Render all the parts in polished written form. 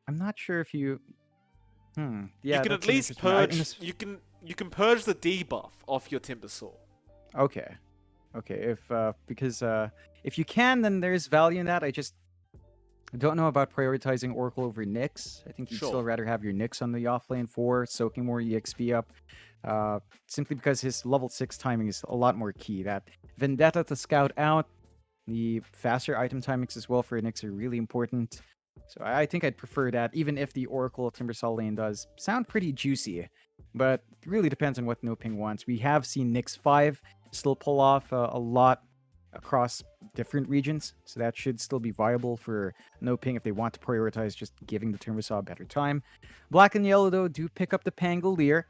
I'm not sure if you. You Yeah, can at that's an least interesting. In purge. this. You can purge the debuff off your Timbersaw. Okay. Okay. If you can, then there's value in that. I just don't know about prioritizing Oracle over Nyx. I think you'd still Sure. rather have your Nyx on the offlane for soaking more EXP up. Uh, Simply because his level 6 timing is a lot more key. That Vendetta to scout out, the faster item timings as well for Nyx are really important. So I think I'd prefer that, even if the Oracle Timbersaw lane does sound pretty juicy. But it really depends on what NoPing wants. We have seen Nyx 5 still pull off a lot across different regions, so that should still be viable for NoPing if they want to prioritize just giving the Timbersaw a better time. Black and Yellow, though, do pick up the Pangolier,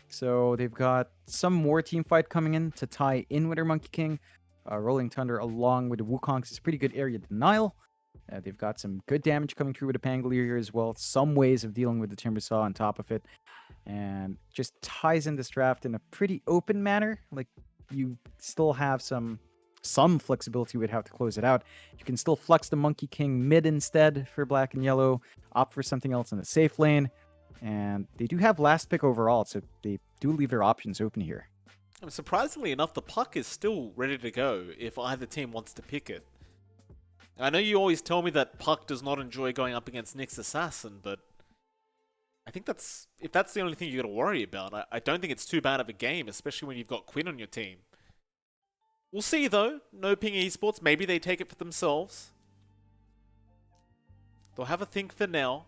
so they've got some more team fight coming in to tie in with their Monkey King. Rolling Thunder along with the Wukong's is pretty good area denial. They've got some good damage coming through with the Pangolier here as well. Some ways of dealing with the Timbersaw on top of it. And just ties in this draft in a pretty open manner. Like, you still have some flexibility with how to close it out. You can still flex the Monkey King mid instead for black and yellow, opt for something else in the safe lane. And they do have last pick overall, so they do leave their options open here. And surprisingly enough, the puck is still ready to go if either team wants to pick it. I know you always tell me that puck does not enjoy going up against Nyx Assassin, but I think if that's the only thing you got to worry about, I don't think it's too bad of a game, especially when you've got Quinn on your team. We'll see though. NoPing Esports, maybe they take it for themselves. They'll have a think for now.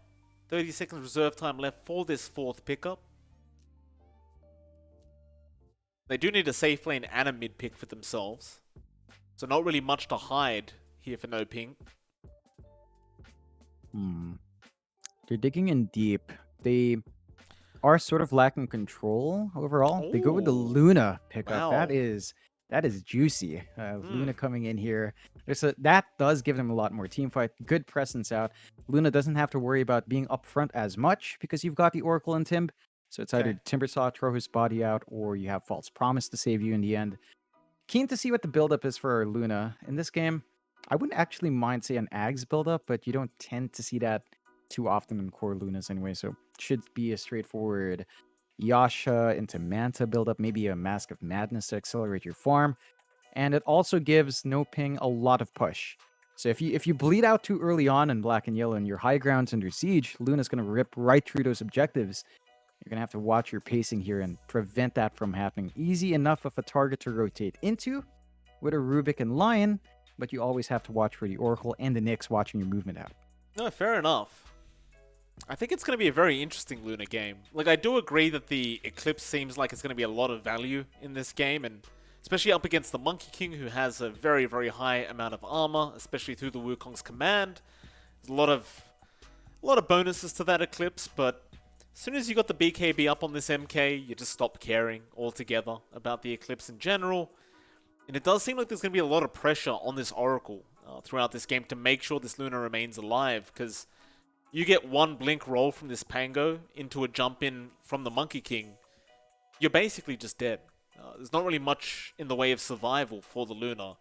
30 seconds reserve time left for this fourth pickup. They do need a safe lane and a mid pick for themselves. So not really much to hide here for NoPing. They're digging in deep. They are sort of lacking control overall. They go with the Oh, Luna pickup. wow. That is juicy. Hmm. Luna coming in here. That does give them a lot more team fight. Good presence out. Luna doesn't have to worry about being up front as much because you've got the Oracle and Timb. So it's either Okay. Timbersaw throw his body out or you have False Promise to save you in the end. Keen to see what the buildup is for Luna in this game. I wouldn't actually mind, say, an Ags buildup, but you don't tend to see that too often in core Lunas anyway, so it should be a straightforward Yasha into Manta buildup, maybe a Mask of Madness to accelerate your farm. And it also gives NoPing a lot of push. So if you bleed out too early on in black and yellow and your high ground's under siege, Luna's gonna rip right through those objectives. You're going to have to watch your pacing here and prevent that from happening. Easy enough of a target to rotate into with a Rubik and Lion, but you always have to watch for the Oracle and the Nyx watching your movement out. No, fair enough. I think it's going to be a very interesting Luna game. Like, I do agree that the Eclipse seems like it's going to be a lot of value in this game, and especially up against the Monkey King, who has a very, very high amount of armor, especially through the Wukong's command. There's a lot of bonuses to that Eclipse, but as soon as you got the BKB up on this MK, you just stop caring altogether about the Eclipse in general. And it does seem like there's going to be a lot of pressure on this Oracle throughout this game to make sure this Luna remains alive, because you get one blink roll from this Pango into a jump in from the Monkey King, you're basically just dead. There's not really much in the way of survival for the Luna.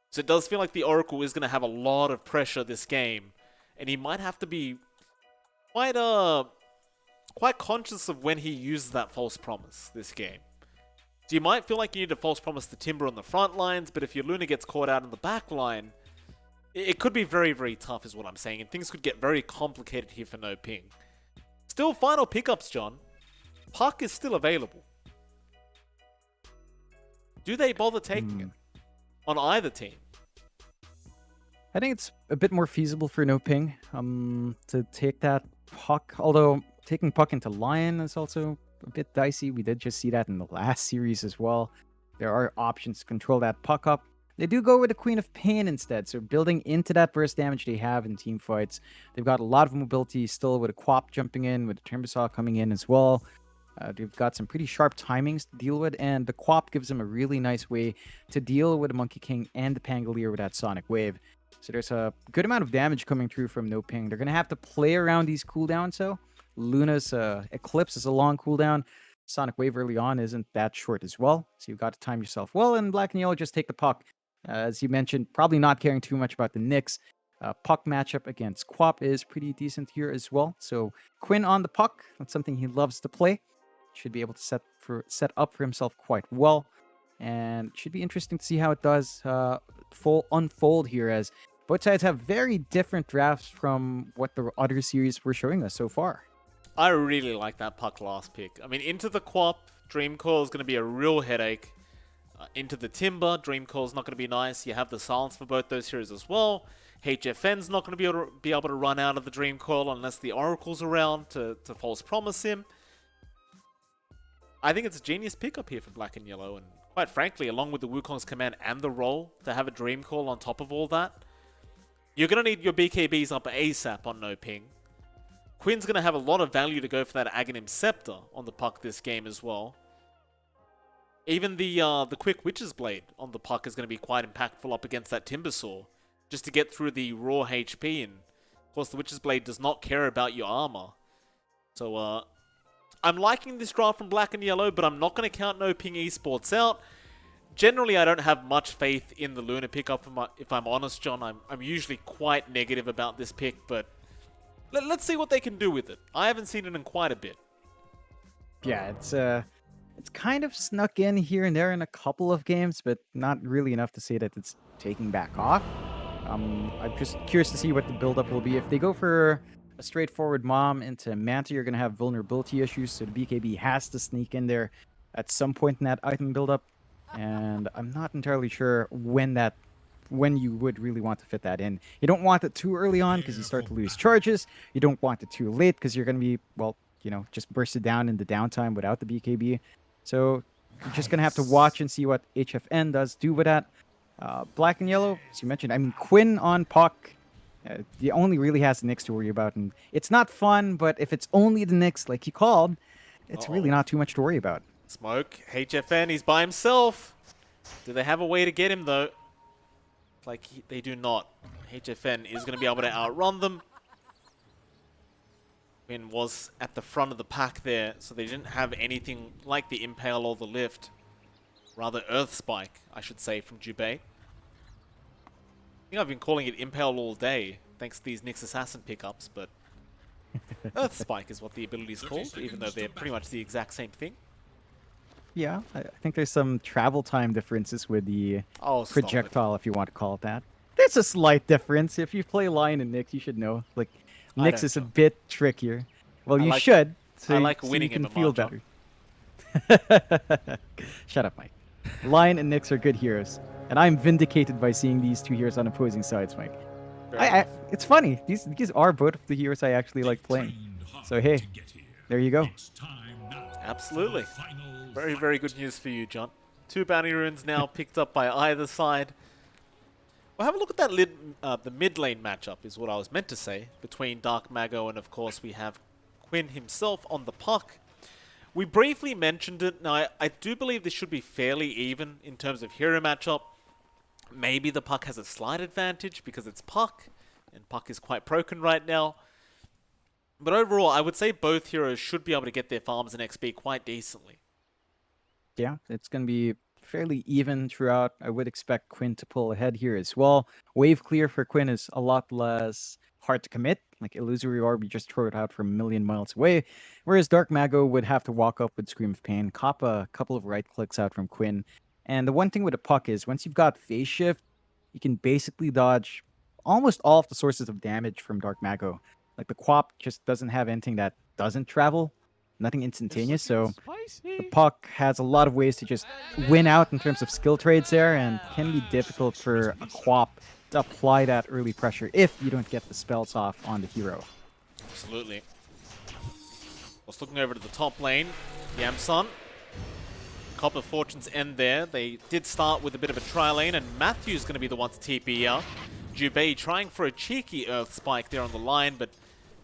So it does feel like the Oracle is going to have a lot of pressure this game, and he might have to be quite conscious of when he uses that false promise this game. So you might feel like you need to false promise the Timber on the front lines, but if your Luna gets caught out in the back line, it could be very, very tough is what I'm saying, and things could get very complicated here for NoPing. Still, final pickups, John. Puck is still available. Do they bother taking it on either team? I think it's a bit more feasible for NoPing to take that Puck, although taking Puck into Lion is also a bit dicey. We did just see that in the last series as well. There are options to control that Puck up. They do go with the Queen of Pain instead, so building into that burst damage they have in team fights. They've got a lot of mobility still with a Quap jumping in, with the Timbersaw coming in as well. They've got some pretty sharp timings to deal with, and the Quap gives them a really nice way to deal with the Monkey King and the Pangolier with that Sonic Wave. So there's a good amount of damage coming through from NoPing. They're going to have to play around these cooldowns, though. Luna's Eclipse is a long cooldown. Sonic Wave early on isn't that short as well, so you've got to time yourself well, and black and yellow just take the puck. As you mentioned, probably not caring too much about the Nyx. Puck matchup against Quap is pretty decent here as well. So Quinn on the puck, that's something he loves to play. Should be able to set up for himself quite well, and should be interesting to see how it does unfold here, as both sides have very different drafts from what the other series were showing us so far. I really like that puck last pick. I mean, into the Quap, Dream Coil is going to be a real headache. Into the Timber, Dream Coil is not going to be nice. You have the Silence for both those heroes as well. HFN's not going to be able to run out of the Dream Coil unless the Oracle's around to false promise him. I think it's a genius pickup here for Black and Yellow, and quite frankly, along with the Wukong's command and the roll, to have a Dream Coil on top of all that, you're going to need your BKBs up ASAP on NoPing. Quinn's going to have a lot of value to go for that Aghanim Scepter on the puck this game as well. Even the Quick Witch's Blade on the puck is going to be quite impactful up against that Timbersaw, just to get through the raw HP, and of course the Witch's Blade does not care about your armor. So I'm liking this draft from Black and Yellow, but I'm not going to count NoPing Esports out. Generally, I don't have much faith in the Luna pickup, if I'm honest, John. I'm usually quite negative about this pick, but let's see what they can do with it. I haven't seen it in quite a bit. Yeah, it's kind of snuck in here and there in a couple of games, but not really enough to say that it's taking back off. I'm just curious to see what the buildup will be. If they go for a straightforward Mom into Manta, you're going to have vulnerability issues, so the BKB has to sneak in there at some point in that item buildup. And I'm not entirely sure when you would really want to fit that in. You don't want it too early on because you start to lose charges. You don't want it too late because you're going to be, well, just bursted down in the downtime without the BKB. So you're just going to have to watch and see what HFN does do with that. Black and Yellow, as you mentioned, I mean, Quinn on puck, he only really has the Nyx to worry about. And it's not fun, but if it's only the Nyx, like you called, it's really not too much to worry about. Smoke, HFN, he's by himself. Do they have a way to get him, though? Like, they do not. HFN is going to be able to outrun them. Quinn was at the front of the pack there, so they didn't have anything like the Impale or the Lift. Rather, Earth Spike, I should say, from Jubei. I think I've been calling it Impale all day, thanks to these Nyx Assassin pickups, but Earth Spike is what the ability is called, even though they're pretty much the exact same thing. Yeah, I think there's some travel time differences with the projectile, if you want to call it that. There's a slight difference. If you play Lion and Nyx, you should know. Like, Nyx is a bit trickier. Well, you should. So I like winning you can in feel better. Shut up, Mike. Lion and Nyx are good heroes, and I'm vindicated by seeing these two heroes on opposing sides, Mike. It's funny. These are both of the heroes I actually like playing. So hey, there you go. Absolutely. Very, very good news for you, John. 2 bounty runes now picked up by either side. Well, have a look at that the mid lane matchup, is what I was meant to say, between Dark Mago and, of course, we have Quinn himself on the puck. We briefly mentioned it. Now, I do believe this should be fairly even in terms of hero matchup. Maybe the puck has a slight advantage because it's puck, and puck is quite broken right now. But overall, I would say both heroes should be able to get their farms and XP quite decently. Yeah, it's going to be fairly even throughout. I would expect Quinn to pull ahead here as well. Wave clear for Quinn is a lot less hard to commit. Like Illusory Orb, you just throw it out from a million miles away. Whereas Dark Mago would have to walk up with Scream of Pain, cop a couple of right clicks out from Quinn. And the one thing with a puck is once you've got Phase Shift, you can basically dodge almost all of the sources of damage from Dark Mago. Like the Quap just doesn't have anything that doesn't travel. Nothing instantaneous, so the puck has a lot of ways to just win out in terms of skill trades there, and can be difficult for a Quap to apply that early pressure if you don't get the spells off on the hero. Absolutely. Just looking over to the top lane, Yamsun. Copper Fortune's end there. They did start with a bit of a tri lane, and Matthew's going to be the one to TP out. Jubei trying for a cheeky Earth Spike there on the line, but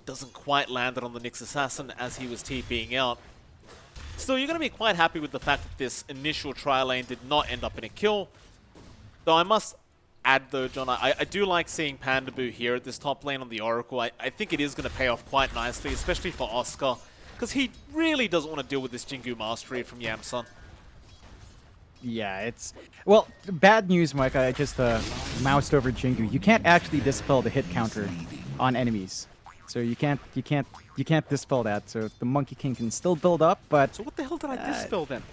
doesn't quite land it on the Nyx Assassin as he was TPing out. Still, you're going to be quite happy with the fact that this initial tri lane did not end up in a kill. Though I must add though, John, I do like seeing Pandaboo here at this top lane on the Oracle. I think it is going to pay off quite nicely, especially for Oscar, because he really doesn't want to deal with this Jingu Mastery from Yamsun. Yeah, it's well, bad news, Mike. I just moused over Jingu. You can't actually dispel the hit counter on enemies, so you can't dispel that. So the Monkey King can still build up, but So what the hell did I uh, dispel then?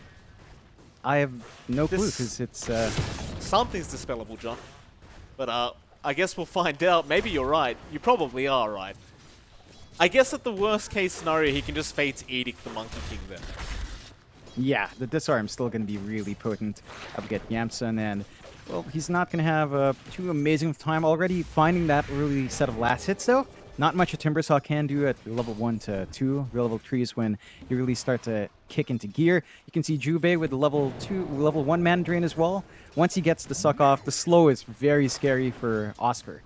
I have no clue This because it's something's dispellable, John. But I guess we'll find out. Maybe you're right. You probably are right. I guess at the worst case scenario, he can just Fate's Edict the Monkey King then. yeah, the disarm's still going to be really potent up against Yamsun, and well, he's not going to have too amazing of time already finding that early set of last hits though. Not much a Timbersaw can do at level 1 to 2. Level 3 is when you really start to kick into gear. You can see Jubei with the level 1 mana drain as well. Once he gets the suck off, the slow is very scary for Oscar.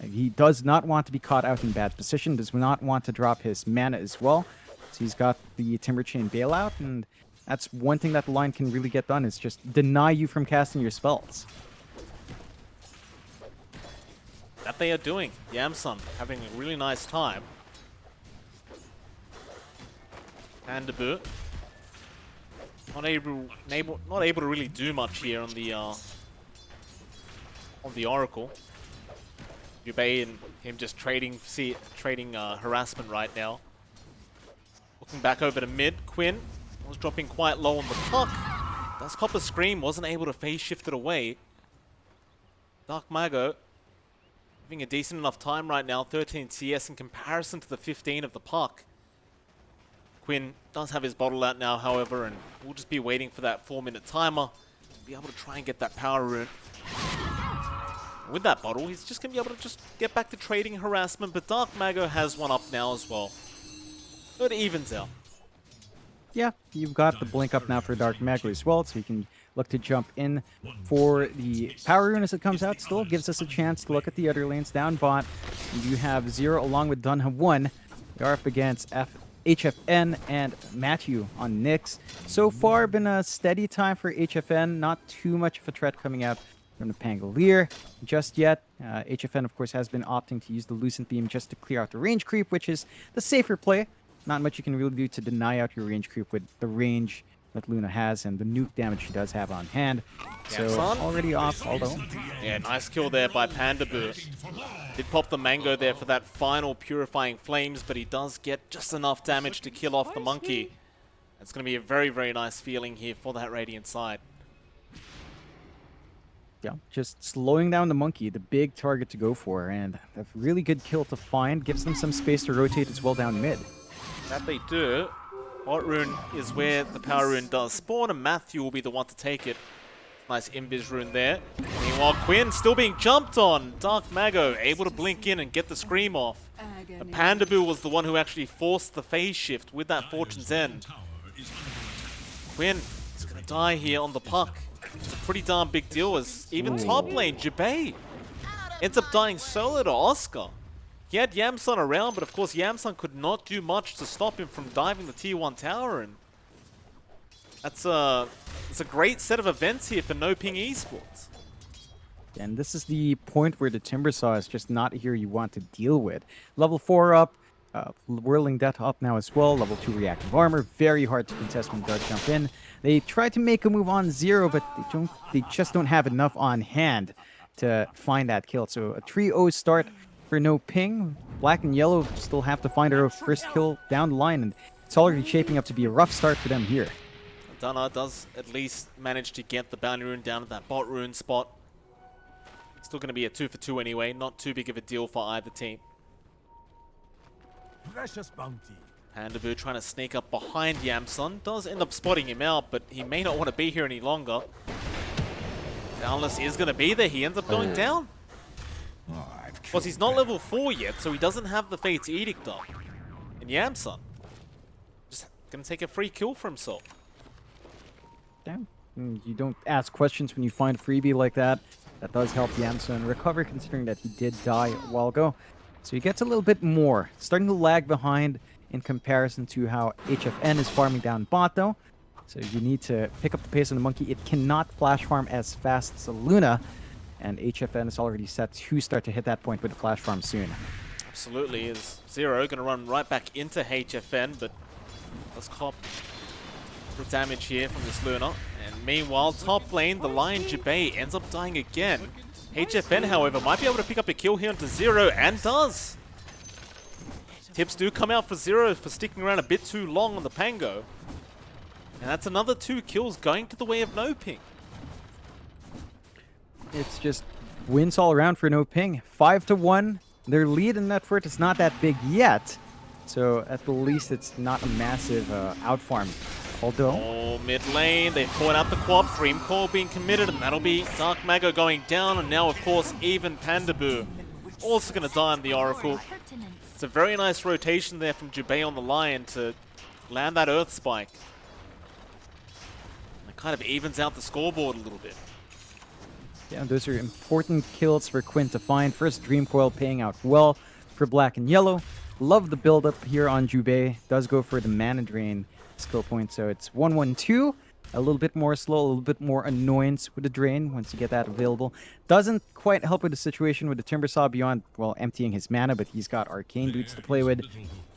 He does not want to be caught out in bad position, does not want to drop his mana as well. So he's got the Timber Chain bailout, and that's one thing that the line can really get done is just deny you from casting your spells. That they are doing. Yamsun having a really nice time. Pandabu not able to really do much here on the Oracle. Yubei and him just trading harassment right now. Looking back over to mid, Quinn was dropping quite low on the puck. That's Copper Scream wasn't able to phase shift it away. Dark Mago having a decent enough time right now, 13 CS in comparison to the 15 of the puck. Quinn does have his bottle out now, however, and we'll just be waiting for that 4-minute timer to be able to try and get that power rune. With that bottle, he's just going to be able to just get back to trading harassment, but Dark Mago has one up now as well. So it evens out. Yeah, you've got the blink up now for Dark Mago as well, so you can look to jump in for the power rune as it comes out. Still gives us a chance to look at the other lanes down bot. You have Zero along with Dunha 1. They are up against HFN and Matthew on Nyx. So far, been a steady time for HFN. Not too much of a threat coming out from the Pangolier just yet. HFN, of course, has been opting to use the Lucent Beam just to clear out the range creep, which is the safer play. Not much you can really do to deny out your range creep with the range that Luna has and the nuke damage she does have on hand. So already off, although. Yeah, nice kill there by Pandabu. Did pop the mango there for that final purifying flames, but he does get just enough damage to kill off the monkey. It's going to be a very, very nice feeling here for that Radiant side. Yeah, just slowing down the monkey, the big target to go for, and a really good kill to find. Gives them some space to rotate as well down mid. That they do. Bot rune is where the power rune does spawn, and Matthew will be the one to take it. Nice Invis rune there. Meanwhile, Quinn still being jumped on. Dark Mago able to blink in and get the scream off. And Pandabu was the one who actually forced the phase shift with that Fortune's End. Quinn is going to die here on the puck. It's a pretty darn big deal as even top lane, Jubei, ends up dying solo to Oscar. He had Yamsun around, but of course Yamsun could not do much to stop him from diving the tier 1 tower, and it's a great set of events here for NoPing Esports. And this is the point where the Timbersaw is just not here you want to deal with. Level 4 up, Whirling Death up now as well. Level 2 reactive armor, very hard to contest when it does jump in. They try to make a move on Zero, but they just don't have enough on hand to find that kill. So a 3-0 start for NoPing. Black and Yellow still have to find their first kill down the line, and it's already shaping up to be a rough start for them here. Dunha does at least manage to get the bounty rune down at that bot rune spot. Still going to be a 2 for 2 anyway, not too big of a deal for either team. Precious bounty. Pandabu trying to sneak up behind Yamsun. Does end up spotting him out, but he may not want to be here any longer. Downless is going to be there. He ends up going down. Of course, he's not level 4 yet, so he doesn't have the Fate's Edict up. And Yamsun just going to take a free kill for himself. Damn. You don't ask questions when you find a freebie like that. That does help Yamsun recover, considering that he did die a while ago. So he gets a little bit more. Starting to lag behind in comparison to how HFN is farming down bot, though. So you need to pick up the pace of the monkey. It cannot flash farm as fast as a Luna. And HFN is already set to start to hit that point with the flash farm soon. Absolutely. Is Zero going to run right back into HFN, but let's cop the damage here from this Luna. And meanwhile, top lane, the Lion Jubei ends up dying again. HFN, however, might be able to pick up a kill here onto Zero, and does. Tips do come out for Zero for sticking around a bit too long on the Pango. And that's another 2 kills going to the way of NoPing. It's just wins all around for NoPing. 5-1. Their lead in net worth is not that big yet. So at the least, it's not a massive outfarm. Although, oh, mid lane, they've caught out the Quap, Dream Coil being committed, and that'll be Dark Mago going down, and now, of course, even Pandaboo also going to die on the Oracle. It's a very nice rotation there from Jubei on the Lion to land that Earth Spike. And it kind of evens out the scoreboard a little bit. yeah, those are important kills for Quinn to find. First, Dream Coil paying out well for Black and Yellow. Love the build-up here on Jubei. Does go for the Mana Drain skill point, so it's 1-1-2. A little bit more slow, a little bit more annoyance with the Drain once you get that available. Doesn't quite help with the situation with the Timbersaw beyond, well, emptying his mana, but he's got Arcane Boots to play with.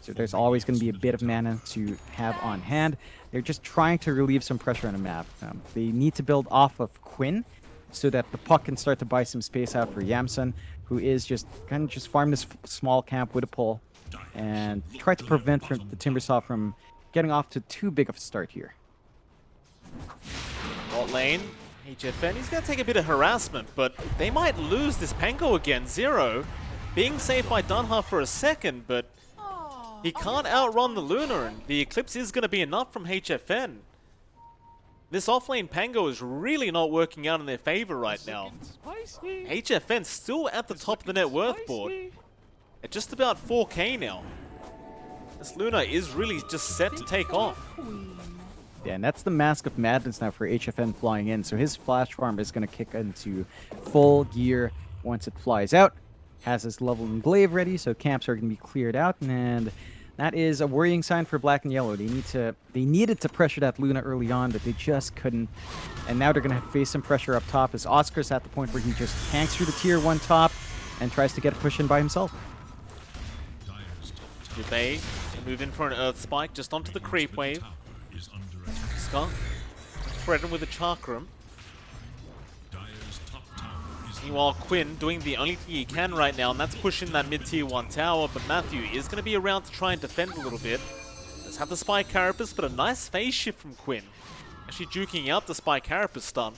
So there's always going to be a bit of mana to have on hand. They're just trying to relieve some pressure on the map. They need to build off of Quinn so that the puck can start to buy some space out for Yamsun, who is just kind of just farm this small camp with a pull and try to prevent the Timbersaw from getting off to too big of a start here. Bot lane, HFN, he's going to take a bit of harassment, but they might lose this Pango again. Zero being saved by Dunha for a second, but he can't outrun the Luna, and the Eclipse is going to be enough from HFN. This offlane Pango is really not working out in their favor right now. HFN still at the top of the net worth board at just about 4k now. This Luna is really just set to take off. Yeah, and that's the Mask of Madness now for HFN flying in. So his Flash Farm is going to kick into full gear once it flies out. Has his level and glaive ready, so camps are going to be cleared out. And that is a worrying sign for Black and Yellow. They needed to pressure that Luna early on, but they just couldn't. And now they're going to face some pressure up top as Oscar's at the point where he just tanks through the tier 1 top and tries to get a push in by himself. Jubei move in for an Earth Spike just onto the creep wave. Scott threatened with a Chakram. Meanwhile, Quinn doing the only thing he can right now, and that's pushing that mid-tier 1 tower, but Matthew is going to be around to try and defend a little bit. Does have the Spy Carapace, but a nice phase shift from Quinn. Actually duking out the Spy Carapace stun.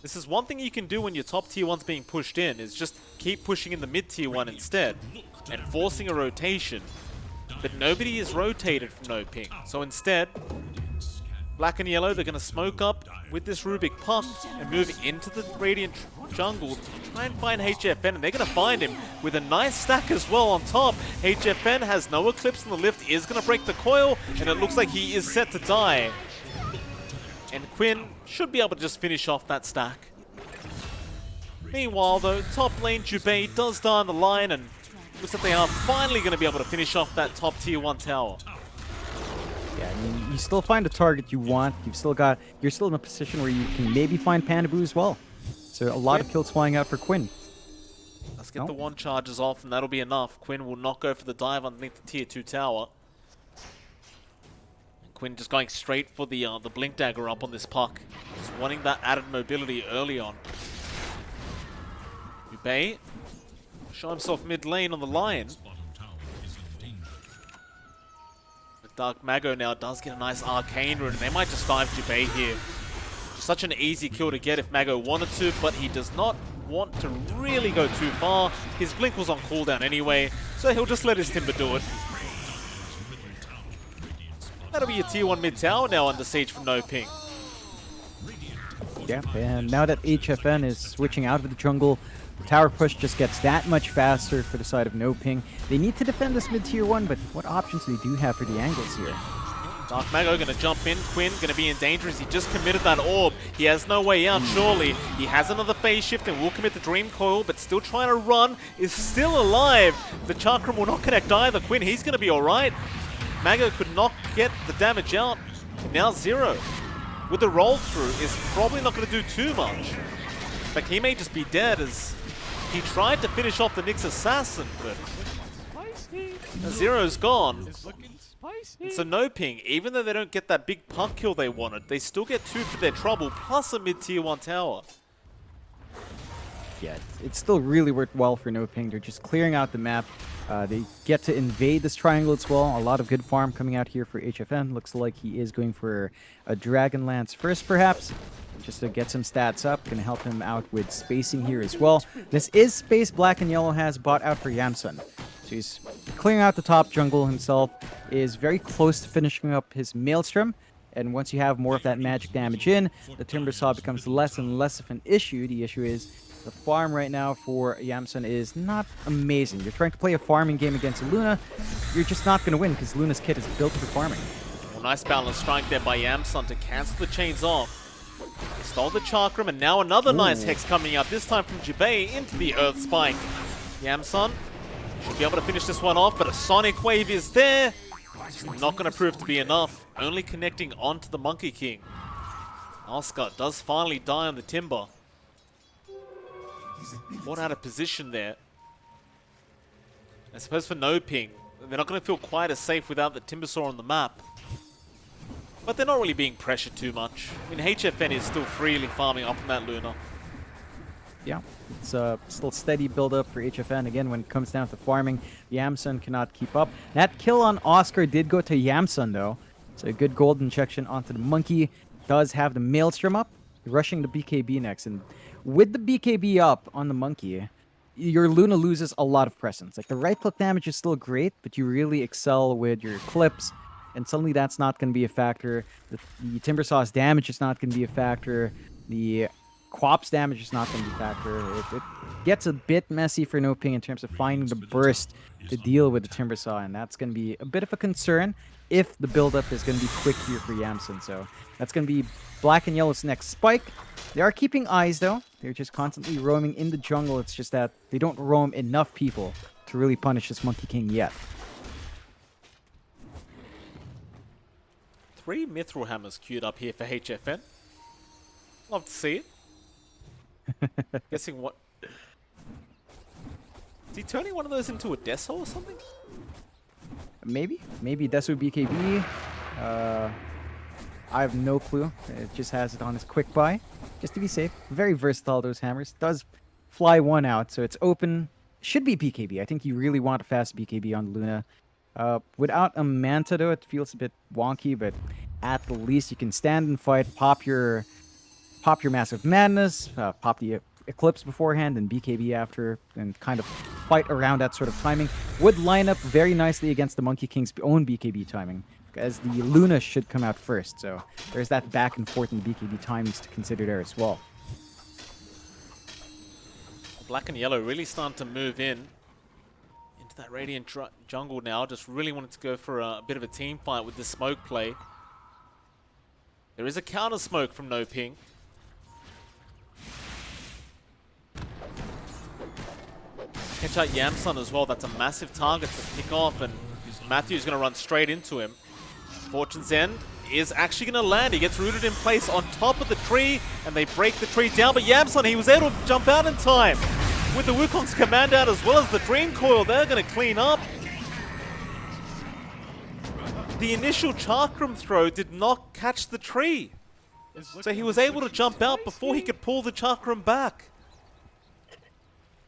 This is one thing you can do when your top tier 1's being pushed in, is just keep pushing in the mid-tier 1 instead, and forcing a rotation. But nobody is rotated from NoPing, so instead, Black and Yellow, they're going to smoke up with this Rubik Puck and move into the Radiant jungle to try and find HFN, and they're going to find him with a nice stack as well on top. HFN has no Eclipse on the lift, is going to break the coil, and it looks like he is set to die. And Quinn should be able to just finish off that stack. Meanwhile, though, top lane Jubei does die on the line, and looks like they are finally going to be able to finish off that top tier 1 tower. Yeah, I mean, you still find a target you want. You're still in a position where you can maybe find Pandaboo as well. So a lot of kills flying out for Quinn. Let's get the 1 charges off, and that'll be enough. Quinn will not go for the dive underneath the tier 2 tower. Quinn just going straight for the Blink Dagger up on this puck. Just wanting that added mobility early on. Jubei show himself mid lane on the Lion. But Dark Mago now does get a nice Arcane Rune, and they might just dive Jubei here. Just such an easy kill to get if Mago wanted to, but he does not want to really go too far. His Blink was on cooldown anyway, so he'll just let his Timber do it. That'll be a tier 1 mid tower now under siege from NoPing. Yeah, and now that HFN is switching out of the jungle, the tower push just gets that much faster for the side of NoPing. They need to defend this mid-tier 1, but what options do they do have for the angles here? Dark Mago gonna jump in, Quinn gonna be in danger as he just committed that orb. He has no way out, surely. He has another phase shift and will commit the Dream Coil, but still trying to run, is still alive. The Chakram will not connect either. Quinn, he's gonna be alright. Mago could not get the damage out. Now Zero, with the roll through, is probably not gonna do too much. In fact, he may just be dead as he tried to finish off the Nyx Assassin, but Zero's gone. And so NoPing, even though they don't get that big puck kill they wanted, they still get 2 for their trouble, plus a mid-tier 1 tower. Yeah, it's still really worked well for NoPing. They're just clearing out the map. They get to invade this triangle as well. A lot of good farm coming out here for HFN. Looks like he is going for a Dragon Lance first, perhaps, just to get some stats up. Going to help him out with spacing here as well. This is space Black and Yellow has bought out for Yamsun. So he's clearing out the top jungle himself. Is very close to finishing up his Maelstrom. And once you have more of that magic damage in, the Timbersaw becomes less and less of an issue. The issue is the farm right now for Yamsun is not amazing. You're trying to play a farming game against Luna, you're just not going to win because Luna's kit is built for farming. Well, nice balance strike there by Yamsun to cancel the chains off. He stole the Chakram, and now another nice Hex coming out, this time from Jubei into the Earth Spike. Yamsun should be able to finish this one off, but a Sonic Wave is there. It's not going to prove to be enough, only connecting onto the Monkey King. Oscar does finally die on the Timber. What out of position there. I suppose for NoPing, they're not going to feel quite as safe without the Timbersaw on the map. But they're not really being pressured too much. I mean, HFN is still freely farming up on that Luna. Yeah, it's still steady build-up for HFN. Again, when it comes down to farming, Yamsun cannot keep up. That kill on Oscar did go to Yamsun, though. So a good gold injection onto the Monkey. Does have the Maelstrom up, rushing the BKB next. And with the BKB up on the Monkey, your Luna loses a lot of presence. Like, the right-click damage is still great, but you really excel with your clips. And suddenly that's not going to be a factor. The Timbersaw's damage is not going to be a factor. The Quap's damage is not going to be a factor. It gets a bit messy for NoPing in terms of finding the burst to deal with the Timbersaw, and that's going to be a bit of a concern if the build-up is going to be quick here for Yamsun. So that's going to be Black and Yellow's next spike. They are keeping eyes, though. They're just constantly roaming in the jungle. It's just that they don't roam enough people to really punish this Monkey King yet. 3 Mithril Hammers queued up here for HFN. Love to see it. Guessing what... Is he turning one of those into a Deso or something? Maybe. Maybe Deso BKB. I have no clue. It just has it on his quick buy. Just to be safe. Very versatile, those hammers. Does fly one out, so it's open. Should be BKB. I think you really want a fast BKB on Luna. Without a Manta, though, it feels a bit wonky, but at the least you can stand and fight, pop your Massive Madness, pop the Eclipse beforehand, and BKB after, and kind of fight around that sort of timing. Would line up very nicely against the Monkey King's own BKB timing, as the Luna should come out first, so there's that back and forth in BKB timings to consider there as well. Black and Yellow really starting to move in into that Radiant jungle now. Just really wanted to go for a bit of a team fight with the smoke play. There is a counter smoke from NoPing. Catch out Yamsun as well. That's a massive target to pick off, and Matthew's going to run straight into him. Fortune's End is actually going to land. He gets rooted in place on top of the tree, and they break the tree down. But Yamsun, he was able to jump out in time. With the Wukong's command out as well as the Dream Coil, they're going to clean up. The initial Chakram throw did not catch the tree. So he was able to jump out before he could pull the Chakram back.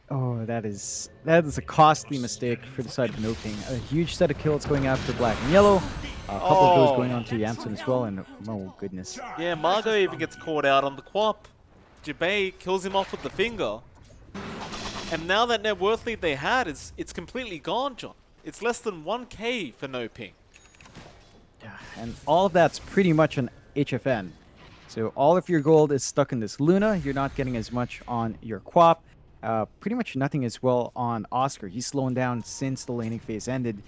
Oh, that is a costly mistake for the side of NoPing. A huge set of kills going out for Black and Yellow. A couple of those going on to Yamsun as well, and oh goodness. Yeah, Margot even gets caught out on the Quap. Jubei kills him off with the finger. And now that net worth lead they had, it's completely gone, John. It's less than 1k for NoPing. Yeah, and all of that's pretty much an HFN. So all of your gold is stuck in this Luna. You're not getting as much on your Quap. Pretty much nothing as well on Oscar. He's slowing down since the laning phase ended.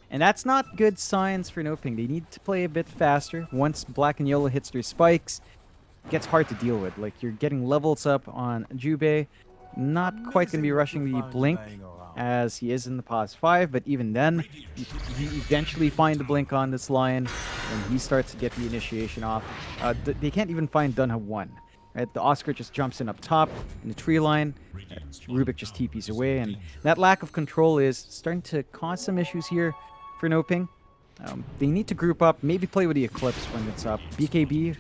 And that's not good signs for NoPing. They need to play a bit faster. Once Black and Yellow hits their spikes, it gets hard to deal with. Like, you're getting levels up on Jubei. Not quite going to be rushing the Blink as he is in the pause 5, but even then, you eventually find the Blink on this Lion, and he starts to get the initiation off. They can't even find Dunha 1. Right? The Oscar just jumps in up top in the tree line. Rubik just TPs away, and that lack of control is starting to cause some issues here for NoPing. They need to group up, maybe play with the Eclipse when it's up. BKB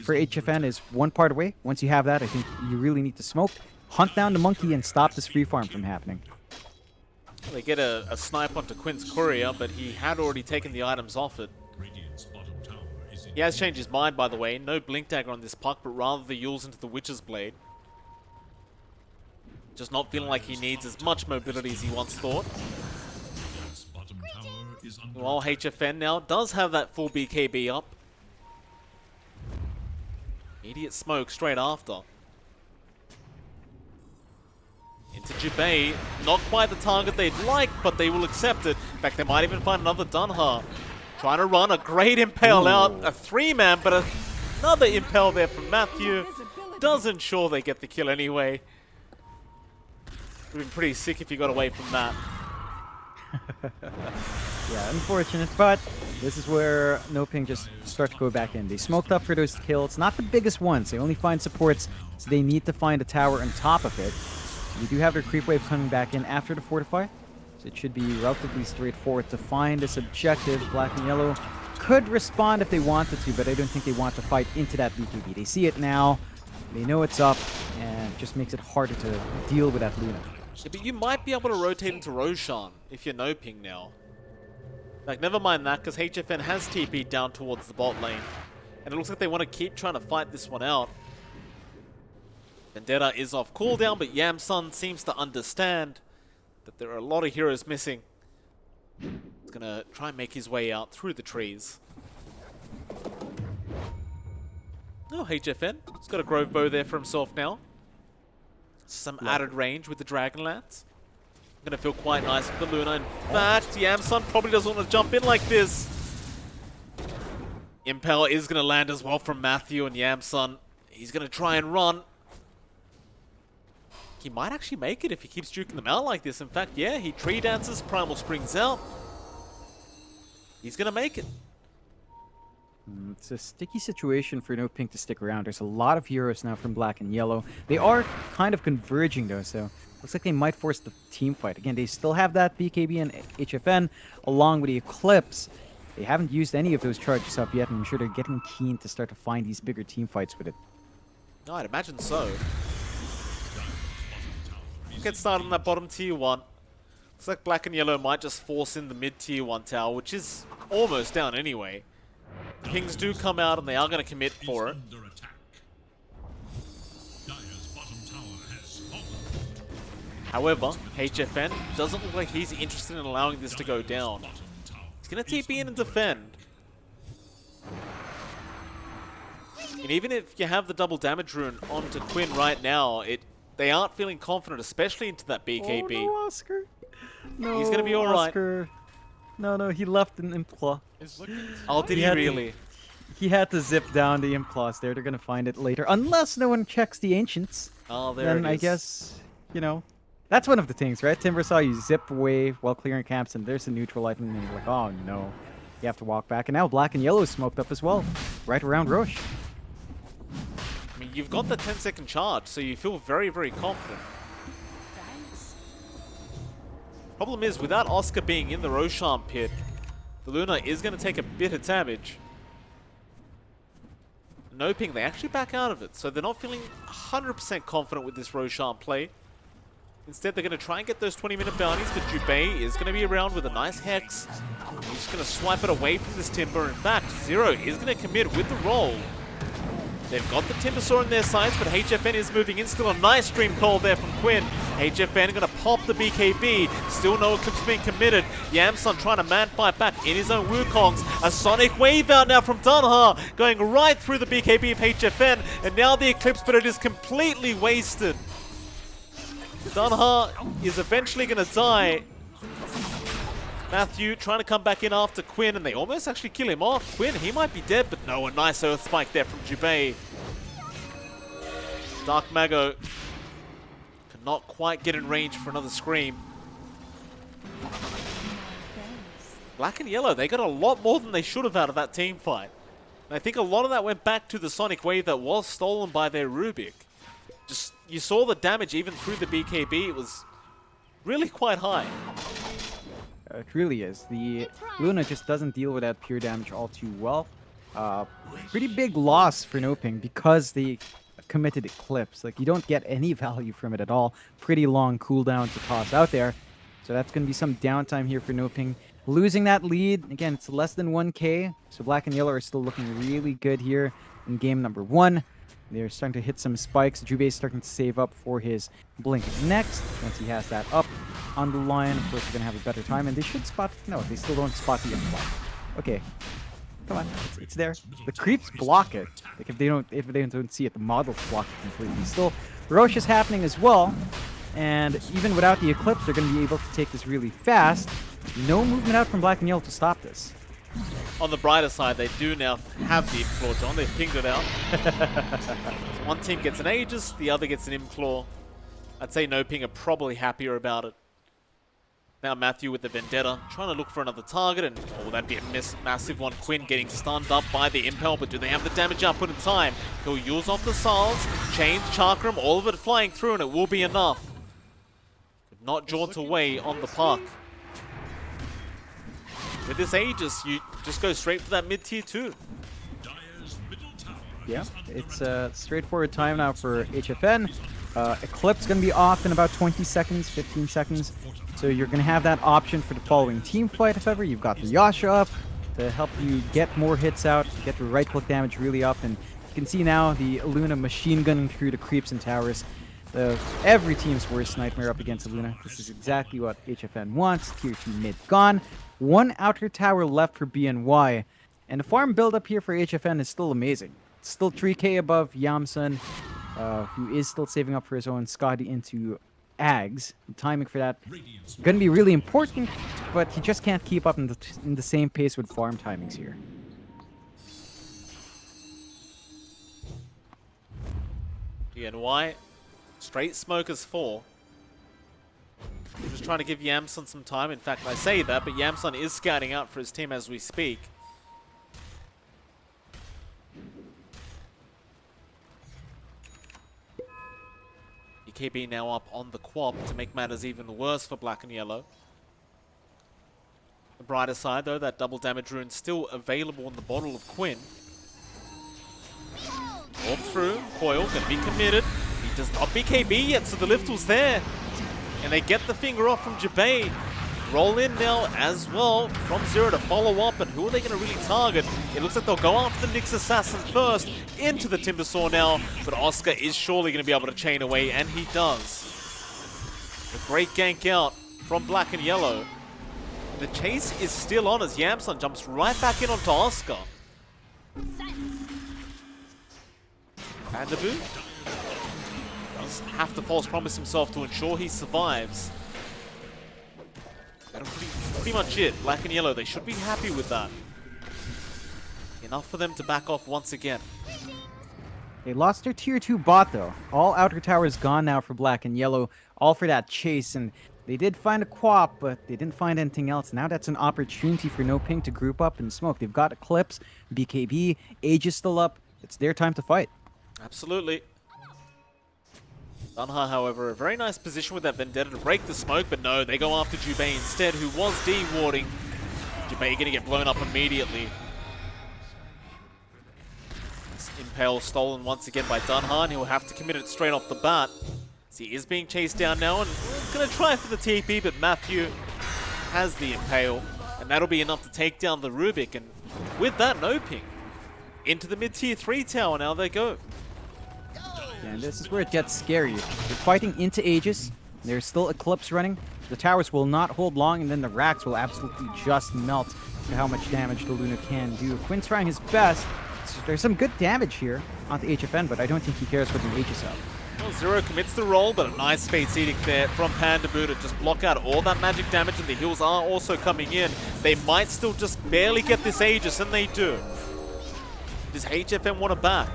for HFN is one part away. Once you have that, I think you really need to smoke, hunt down the monkey, and stop this free farm from happening. They get a snipe onto Quinn's courier, but he had already taken the items off it. He has changed his mind, by the way. No Blink Dagger on this puck, but rather the Yules into the Witch's Blade. Just not feeling like he needs as much mobility as he once thought. While HFN now does have that full BKB up. Immediate smoke straight after. Into Jubei. Not quite the target they'd like, but they will accept it. In fact, they might even find another Dunha. Trying to run a great Impale out. A 3-man, but another Impale there from Matthew. Does ensure they get the kill anyway. Would have been pretty sick if you got away from that. Yeah, unfortunate, but this is where NoPing just start to go back in. They smoked up for those kills. Not the biggest ones. They only find supports, so they need to find a tower on top of it. We do have their creep wave coming back in after the fortify, so it should be relatively straightforward to find this objective. Black and yellow could respond if they wanted to, but I don't think they want to fight into that BKB. They see it now, they know it's up, and it just makes it harder to deal with that Luna. Yeah, but you might be able to rotate into Roshan if you're NoPing now. Like, never mind that, because HFN has TP'd down towards the bot lane. And it looks like they want to keep trying to fight this one out. Vendetta is off cooldown, but Yamsun seems to understand that there are a lot of heroes missing. He's going to try and make his way out through the trees. Oh, HFN. He's got a Grove Bow there for himself now. Some added range with the Dragonlance. Gonna feel quite nice for the Luna. In fact, Yamsun probably doesn't want to jump in like this. Impale is gonna land as well from Matthew, and Yamsun, he's gonna try and run. He might actually make it if he keeps juking them out like this. In fact, yeah, he tree dances, Primal Springs out. He's gonna make it. It's a sticky situation for NoPing to stick around. There's a lot of heroes now from Black and Yellow. They are kind of converging though, so looks like they might force the team fight. Again, they still have that BKB and HFN along with the Eclipse. They haven't used any of those charges up yet, and I'm sure they're getting keen to start to find these bigger team fights with it. No, I'd imagine so. Get started on that bottom tier 1. Looks like Black and Yellow might just force in the mid tier 1 tower, which is almost down anyway. Pings do come out and they are going to commit for it. However, HFN doesn't look like he's interested in allowing this to go down. He's going to TP in and defend. And even if you have the double damage rune onto Quinn right now, they aren't feeling confident, especially into that BKB. Oh, no, Oscar. No, he's going to be alright. No, he left an Imp Claw. Oh, did he really? He had to zip down the Imp Claws there. They're going to find it later. Unless no one checks the Ancients. Oh, there then it is. I guess, you know, that's one of the things, right? Timber saw you zip away while clearing camps, and there's a neutral item, and you're like, oh no. You have to walk back. And now Black and Yellow is smoked up as well. Right around Roche. I mean, you've got the 10-second charge, so you feel very, very confident. Problem is, without Oscar being in the Roshan pit, the Luna is going to take a bit of damage. NoPing, they actually back out of it, so they're not feeling 100% confident with this Roshan play. Instead, they're going to try and get those 20-minute bounties, but Jubei is going to be around with a nice Hex. He's just going to swipe it away from this Timber. In fact, Zero is going to commit with the roll. They've got the Timber Saw in their sights, but HFN is moving in. Still a nice stream call there from Quinn. HFN going to pop the BKB. Still no Eclipse being committed. Yamsun trying to man fight back in his own Wukongs. A Sonic Wave out now from Dunha, going right through the BKB of HFN. And now the Eclipse, but it is completely wasted. Dunha is eventually going to die. Matthew trying to come back in after Quinn, and they almost actually kill him off. Quinn, he might be dead, but no, a nice Earth Spike there from Jubei. Dark Mago cannot quite get in range for another Scream. Black and Yellow, they got a lot more than they should have out of that team fight. And I think a lot of that went back to the Sonic Wave that was stolen by their Rubik. Just, you saw the damage even through the BKB, it was really quite high. It really is. The Luna just doesn't deal with that pure damage all too well. Uh, Pretty big loss for NoPing because they committed Eclipse. Like, you don't get any value from it at all. Pretty long cooldown to toss out there. So that's going to be some downtime here for NoPing. Losing that lead, again, it's less than 1k. So black and yellow are still looking really good here in game number 1. They're starting to hit some spikes. Jubei's starting to save up for his blink next. Once he has that up on the line, of course, they're going to have a better time. And they should spot... No, they still don't spot the impulse. Okay. Come on, it's there. The creeps block it. Like if they don't see it, the models block it completely. Still, Roche is happening as well. And even without the Eclipse, they're going to be able to take this really fast. No movement out from black and yellow to stop this. On the brighter side, they do now have the Imclaw, John. They've pinged it out. So one team gets an Aegis, the other gets an Imclaw. I'd say NoPing are probably happier about it. Now Matthew with the Vendetta, trying to look for another target, and oh, that'd be a massive one. Quinn getting stunned up by the Impel, but do they have the damage output in time? He'll use off the Souls, change Chakram, all of it flying through, and it will be enough. Could not jaunt away on the park. With this Aegis, you just go straight for that mid-tier 2. Yeah, it's a straightforward time now for HFN. Eclipse going to be off in about 20 seconds, 15 seconds. So you're going to have that option for the following team fight if ever. You've got the Yasha up to help you get more hits out, get the right-click damage really up. And you can see now the Luna machine gunning through the creeps and towers. Every team's worst nightmare up against Luna. This is exactly what HFN wants. Tier 2 mid gone. One outer tower left for BNY. And the farm build-up here for HFN is still amazing. It's still 3k above Yamsun, who is still saving up for his own Scotty into Ags. The timing for that going to be really important, but he just can't keep up in the same pace with farm timings here. BNY, straight smokers 4. We're just trying to give Yamsun some time. In fact, I say that, but Yamsun is scouting out for his team as we speak. BKB now up on the quad to make matters even worse for black and yellow. The brighter side, though, that double damage rune still available in the bottle of Quinn. Walk through, Coil gonna be committed. He does not BKB yet, so the lift was there. And they get the finger off from Jubei. Roll in now as well from Zero to follow up, and who are they going to really target? It looks like they'll go after the Nyx Assassin first, into the Timbersaw now, but Oscar is surely going to be able to chain away, and he does. A great gank out from black and yellow. The chase is still on as Yamsun jumps right back in onto Oscar. Vanderboot does have to false promise himself to ensure he survives. That's pretty much it. Black and yellow, they should be happy with that. Enough for them to back off once again. They lost their tier 2 bot though. All outer towers gone now for black and yellow, all for that chase, and they did find a Quap, but they didn't find anything else. Now that's an opportunity for NoPing to group up and smoke. They've got Eclipse, BKB, Age is still up. It's their time to fight. Absolutely. Dunha, however, a very nice position with that Vendetta to break the smoke, but no, they go after Jubei instead, who was D-warding. Jubei gonna get blown up immediately. This Impale stolen once again by Dunha, and he'll have to commit it straight off the bat. So he is being chased down now, and gonna try for the TP, but Matthew has the Impale, and that'll be enough to take down the Rubik, and with that, NoPing into the mid-tier 3 tower now they go. Yeah, and this is where it gets scary. They're fighting into Aegis. There's still Eclipse running. The towers will not hold long, and then the racks will absolutely just melt to how much damage the Luna can do. Quinn's trying his best. So there's some good damage here onto HFN, but I don't think he cares with the Aegis up. Well, Zero commits the roll, but a nice Fate's Edict there from Pandabu to just block out all that magic damage, and the heals are also coming in. They might still just barely get this Aegis, and they do. Does HFN want to back?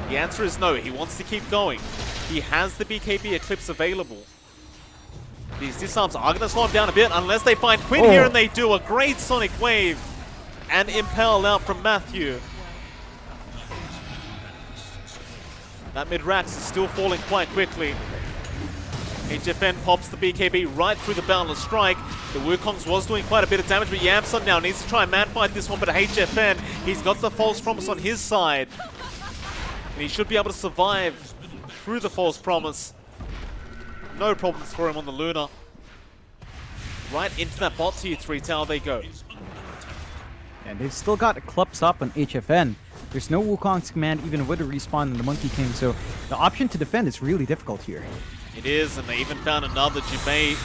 The answer is no. He wants to keep going. He has the BKB Eclipse available. These disarms are going to slow him down a bit unless they find Quinn here, and they do. A great Sonic Wave and Impale out from Matthew. That mid-Rax is still falling quite quickly. HFN pops the BKB right through the Boundless Strike. The Wukongs was doing quite a bit of damage, but Yamsun now needs to try and man-fight this one, but HFN, he's got the False Promise on his side. And he should be able to survive through the False Promise. No problems for him on the Luna. Right into that bot tier 3 tower they go. And they've still got Eclipse up on HFN. There's no Wukong's command even with a respawn in the Monkey King, so the option to defend is really difficult here. It is, and they even found another Jibei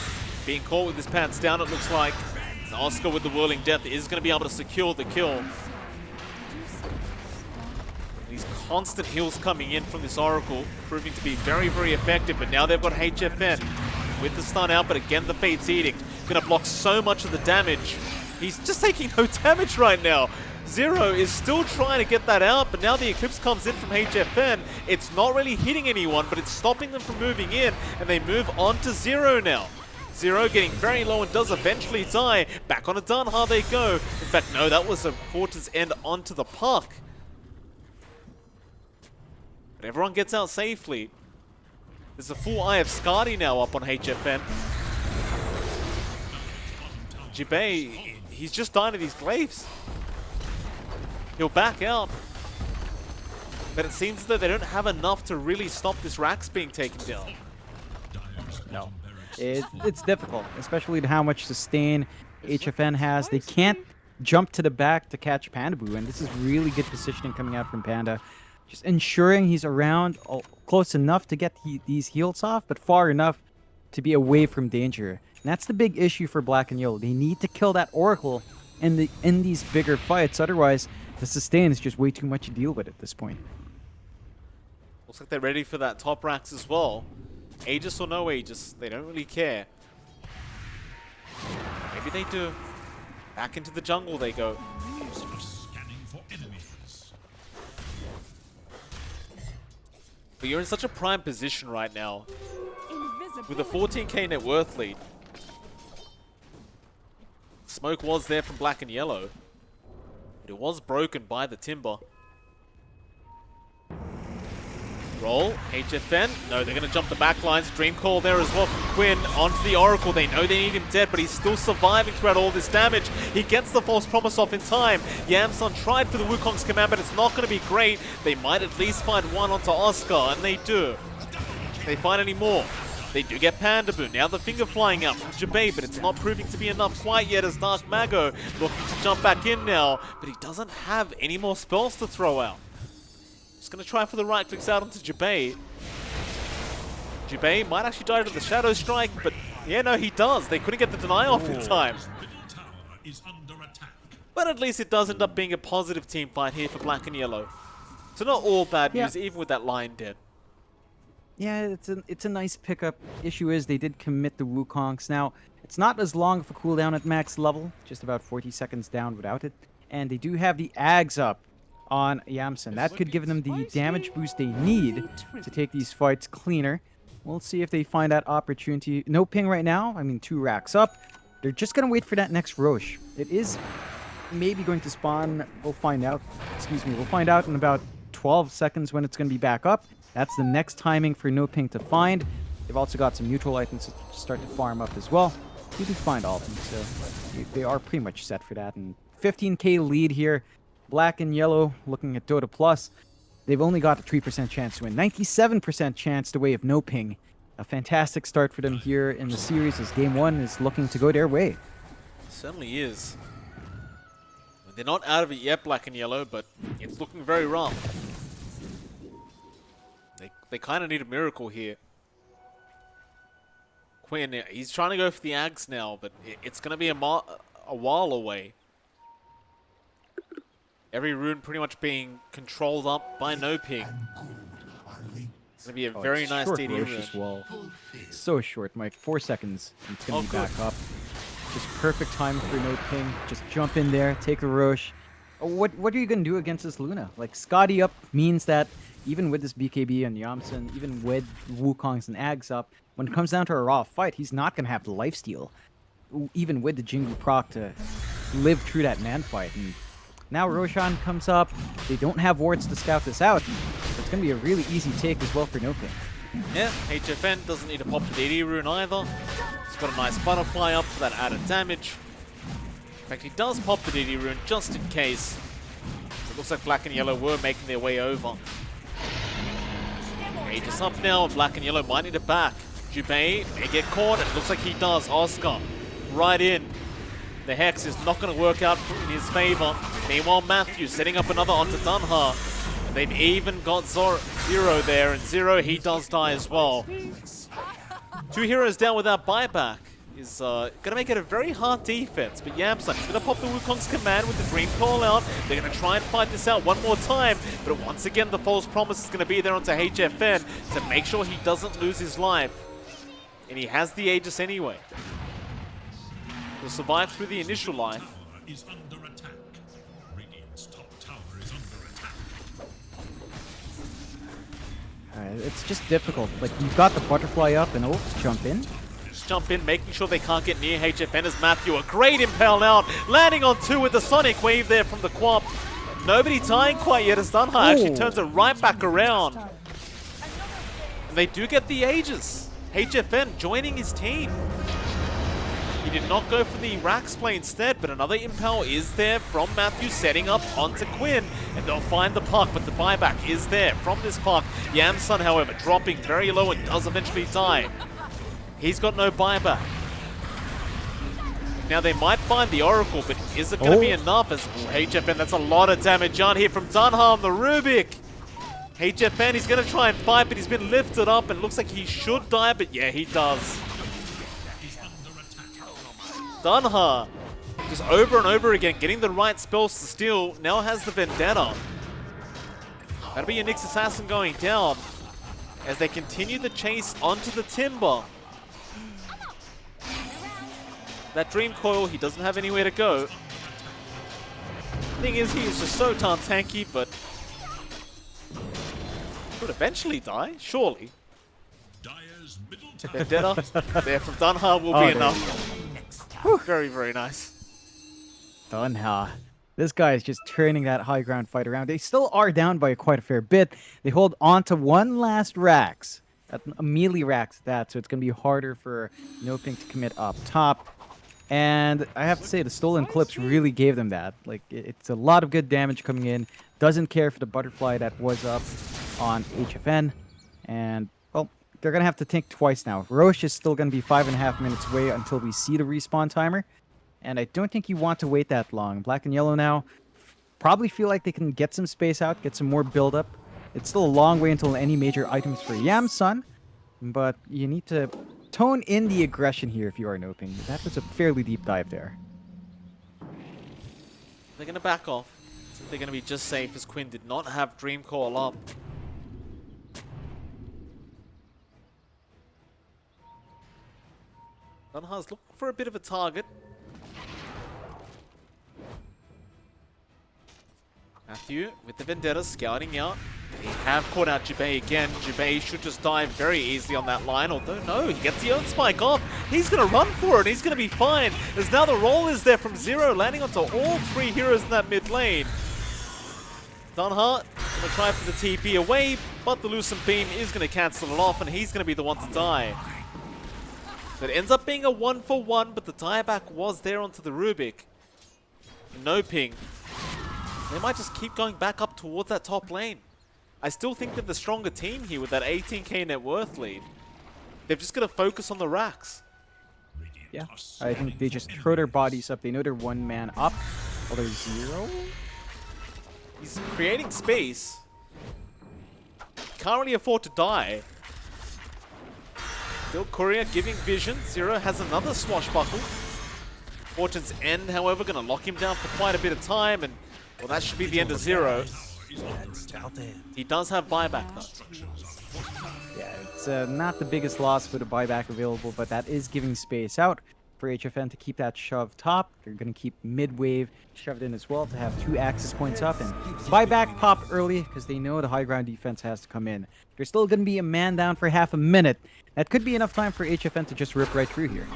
being caught with his pants down, it looks like. Oscar with the Whirling Death is going to be able to secure the kill. These constant heals coming in from this Oracle, proving to be very, very effective, but now they've got HFN with the stun out, but again the Fate's Edict. Going to block so much of the damage. He's just taking no damage right now. Zero is still trying to get that out, but now the Eclipse comes in from HFN. It's not really hitting anyone, but it's stopping them from moving in, and they move on to Zero now. Zero getting very low and does eventually die. Back on a Dunha they go. In fact, no, that was a quarter's end onto the puck. But everyone gets out safely. There's a full Eye of Skadi now up on HFN. Jibei, he's just dying to these glaives. He'll back out. But it seems that they don't have enough to really stop this Rax being taken down. No. It's difficult, especially to how much sustain HFN has. They can't jump to the back to catch Pandaboo, and this is really good positioning coming out from Panda. Just ensuring he's around close enough to get these heals off, but far enough to be away from danger. And that's the big issue for Black and Yellow. They need to kill that Oracle in these bigger fights, otherwise the sustain is just way too much to deal with at this point. Looks like they're ready for that top Rax as well. Aegis or no Aegis, they don't really care. Maybe they do. Back into the jungle they go. But you're in such a prime position right now. With a 14k net worth lead. Smoke was there from Black and Yellow. But it was broken by the Timber. Roll, HFN. No, they're going to jump the back lines. Dream Call there as well from Quinn onto the Oracle. They know they need him dead, but he's still surviving throughout all this damage. He gets the False Promise off in time. Yamsun tried for the Wukong's command, but it's not going to be great. They might at least find one onto Oscar, and they do. They find any more. They do get Pandaboo. Now the finger flying out from Jibei, but it's not proving to be enough quite yet as Dark Mago looking to jump back in now, but he doesn't have any more spells to throw out. Just going to try for the right clicks out onto Jibei. Jibei might actually die to the Shadow Strike, but yeah, no, he does. They couldn't get the deny off in time. But at least it does end up being a positive team fight here for Black and Yellow. So not all bad news, even with that line dead. Yeah, it's a nice pickup. Issue is they did commit the Wukongs. Now, it's not as long of a cooldown at max level, just about 40 seconds down without it. And they do have the Ags up on Yamsun. That could give them the damage boost they need to take these fights cleaner. We'll see if they find that opportunity. NoPing right now. I mean, 2 racks up. They're just going to wait for that next Roche. It is maybe going to spawn. We'll find out. Excuse me. We'll find out in about 12 seconds when it's going to be back up. That's the next timing for NoPing to find. They've also got some neutral items to start to farm up as well. You can find all of them, so they are pretty much set for that. And 15k lead here. Black and Yellow looking at Dota Plus. They've only got a 3% chance to win. 97% chance the way of NoPing. A fantastic start for them here in the series as Game 1 is looking to go their way. It certainly is. They're not out of it yet, Black and Yellow, but it's looking very rough. They kind of need a miracle here. Quinn, he's trying to go for the Ags now, but it's going to be a while away. Every rune pretty much being controlled up by NoPing. It's going to be a very nice DD rune. Well. So short, Mike. 4 seconds. And it's going to be back up. Just perfect time for NoPing. Just jump in there, take a Roche. What are you going to do against this Luna? Like, Skadi up means that even with this BKB and Yamsun, even with Wukongs and Ags up, when it comes down to a raw fight, he's not going to have the lifesteal. Even with the Jingu proc to live through that man fight. And now Roshan comes up. They don't have wards to scout this out. So it's going to be a really easy take as well for NoPing. Yeah, HFN doesn't need to pop the DD rune either. He's got a nice butterfly up for that added damage. In fact, he does pop the DD rune just in case. It looks like black and yellow were making their way over. Aegis up now, and black and yellow might need it back. Jubei may get caught, and it looks like he does. Oscar, right in. The Hex is not going to work out in his favor. Meanwhile, Matthew setting up another onto Dunha. And they've even got Zero there, and Zero, he does die as well. 2 heroes down without buyback is going to make it a very hard defense. But Yamsun is going to pop the Wukong's command with the Dream Call out. They're going to try and fight this out one more time. But once again, the false promise is going to be there onto HFN to make sure he doesn't lose his life. And he has the Aegis anyway. He'll survive through the initial life. Is under attack. Radiant's top tower is under attack. It's just difficult. Like, you've got the butterfly up and jump in. Just jump in, making sure they can't get near HFN as Matthew. A great impale out, landing on 2 with the Sonic Wave there from the Quap. Nobody dying quite yet as Dunha actually turns it right back around. And they do get the Aegis. HFN joining his team. He did not go for the Rax play instead, but another impale is there from Matthew setting up onto Quinn. And they'll find the puck, but the buyback is there from this puck. Yamsun, however, dropping very low and does eventually die. He's got no buyback. Now they might find the Oracle, but is it going to be enough? As HFN, that's a lot of damage on here from Dunha on the Rubik. HFN, he's going to try and fight, but he's been lifted up and looks like he should die, but yeah, he does. Dunha, just over and over again, getting the right spells to steal, now has the Vendetta. That'll be a Nyx Assassin going down as they continue the chase onto the Timber. That Dream Coil, he doesn't have anywhere to go. Thing is, he is just so tanky, but could eventually die, surely. Dyer's middle tower. Vendetta there from Dunha will be enough. Very, very nice. Dunha. This guy is just turning that high ground fight around. They still are down by quite a fair bit. They hold on to one last Rax. A melee Rax at that, so it's going to be harder for NoPing to commit up top. And I have to say, the Stolen Clips really gave them that. Like, it's a lot of good damage coming in. Doesn't care for the butterfly that was up on HFN. And, well, they're going to have to think twice now. Roche is still going to be 5.5 minutes away until we see the respawn timer. And I don't think you want to wait that long. Black and yellow now probably feel like they can get some space out, get some more build-up. It's still a long way until any major items for Yamsun. But you need to tone in the aggression here if you are NoPing. That was a fairly deep dive there. They're going to back off. They're going to be just safe as Quinn did not have Dream Call up. Dunha's looking for a bit of a target. Matthew with the Vendetta scouting out. They have caught out Jubei again. Jubei should just die very easily on that line, although no, he gets the Earth Spike off. He's going to run for it. He's going to be fine. As now the roll is there from Zero, landing onto all 3 heroes in that mid lane. Dunha going to try for the TP away, but the Lucent Beam is going to cancel it off, and he's going to be the one to die. So it ends up being a 1-for-1, but the dieback was there onto the Rubik. NoPing. They might just keep going back up towards that top lane. I still think they're the stronger team here with that 18k net worth lead. They've just got to focus on the racks. Yeah, I think they just throw their bodies up. They know they're 1 man up. Oh, there's 0. He's creating space. Can't really afford to die. Still Courier giving vision. Zero has another swashbuckle. Fortune's End, however, going to lock him down for quite a bit of time, and well, that should be the end of Zero. He does have buyback though. Yeah, it's not the biggest loss for the buyback available, but that is giving space out for HFN to keep that shove top. They're going to keep mid-wave shoved in as well to have 2 access points up, and buyback pop early because they know the high ground defense has to come in. There's still going to be a man down for half a minute. That could be enough time for HFN to just rip right through here.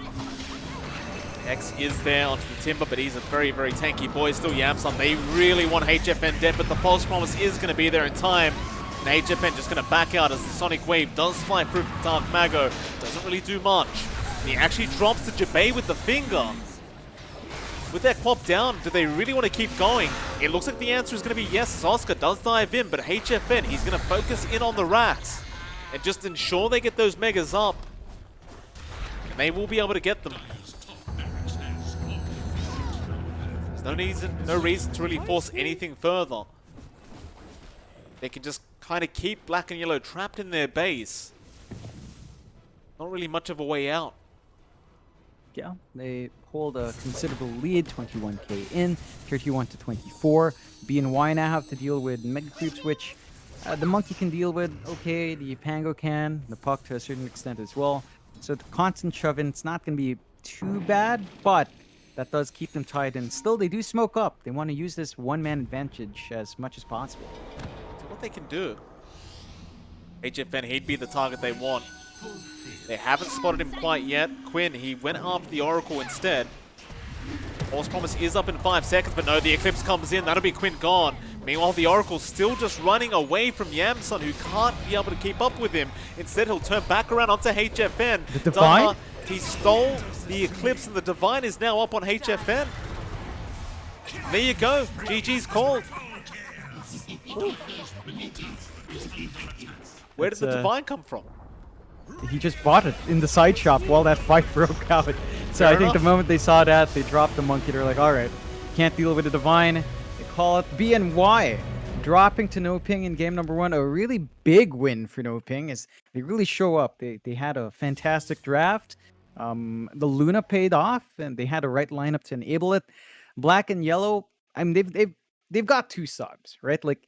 X is there onto the Timber, but he's a very, very tanky boy. Still Yamsun. They really want HFN dead, but the false promise is going to be there in time. And HFN just going to back out as the Sonic Wave does fly through from Dark Mago. Doesn't really do much. And he actually drops the Jabei with the finger. With that pop down, do they really want to keep going? It looks like the answer is going to be yes, as Oscar does dive in, but HFN, he's going to focus in on the rats and just ensure they get those megas up. And they will be able to get them. There's no reason to really force anything further. They can just kind of keep black and yellow trapped in their base. Not really much of a way out. Yeah, they hold a considerable lead, 21k in, 31 to 24. B and Y now have to deal with mega creeps, which the monkey can deal with. Okay, the Pango can, the puck to a certain extent as well. So the constant shove in, it's not going to be too bad, but that does keep them tied. And still, they do smoke up. They want to use this one-man advantage as much as possible. So what they can do, HFN, he'd be the target they want. They haven't spotted him quite yet. Quinn, he went after the Oracle instead. False Promise is up in 5 seconds, but no, the Eclipse comes in. That'll be Quinn gone. Meanwhile, the Oracle's still just running away from Yamsun, who can't be able to keep up with him. Instead, he'll turn back around onto HFN. The Divine? Daha, he stole the Eclipse, and the Divine is now up on HFN. There you go. GG's called. Ooh. Where did the Divine come from? He just bought it in the side shop while that fight broke out. So I think the moment they saw that, they dropped the monkey. They're like, all right, can't deal with the Divine. They call it BNY. Dropping to NoPing in game number 1. A really big win for NoPing as they really show up. They had a fantastic draft. The Luna paid off, and they had a right lineup to enable it. Black and yellow, I mean, they've got 2 subs, right? Like,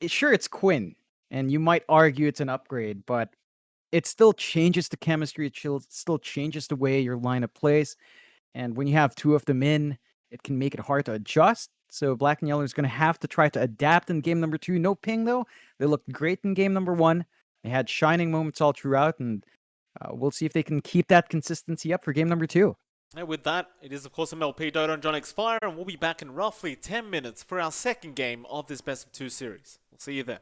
sure, it's Quinn, and you might argue it's an upgrade, but it still changes the chemistry. It still changes the way your lineup plays. And when you have 2 of them in, it can make it hard to adjust. So black and yellow is going to have to try to adapt in game number 2. NoPing, though, they looked great in game number 1. They had shining moments all throughout, and we'll see if they can keep that consistency up for game number 2. And with that, it is, of course, MLP Dodo and johnxfire, and we'll be back in roughly 10 minutes for our second game of this best of 2 series. We'll see you there.